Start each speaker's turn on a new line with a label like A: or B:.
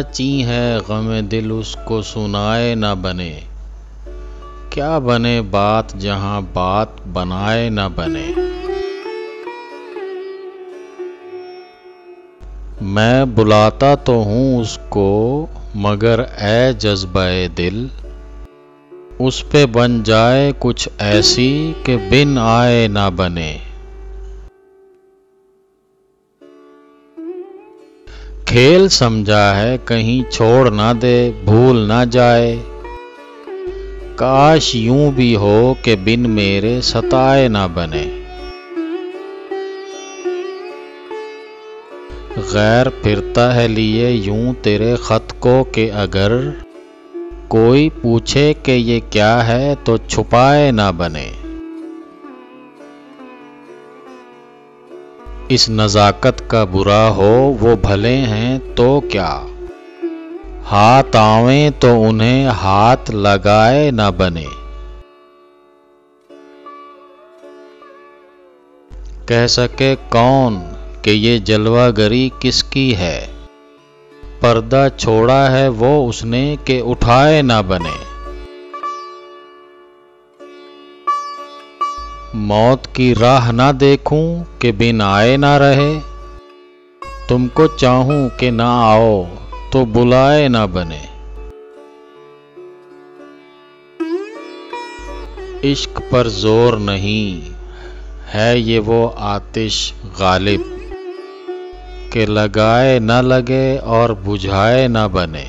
A: ची है गमे दिल उसको सुनाए ना बने। क्या बने बात जहां बात बनाए ना बने। मैं बुलाता तो हूँ उसको मगर ए जज्बे दिल, उस पे बन जाए कुछ ऐसी कि बिन आए ना बने। खेल समझा है कहीं छोड़ ना दे भूल ना जाए, काश यूं भी हो कि बिन मेरे सताए ना बने। गैर फिरता है लिए यूं तेरे खत को कि अगर कोई पूछे कि ये क्या है तो छुपाए ना बने। इस नज़ाकत का बुरा हो वो भले हैं तो क्या, हाथ आवें तो उन्हें हाथ लगाए ना बने। कह सके कौन कि ये जलवागरी किसकी है, पर्दा छोड़ा है वो उसने कि उठाए ना बने। मौत की राह ना देखूं कि बिन आए ना रहे, तुमको चाहूं कि ना आओ तो बुलाए ना बने। इश्क पर जोर नहीं है ये वो आतिश गालिब, कि लगाए न लगे और बुझाए न बने।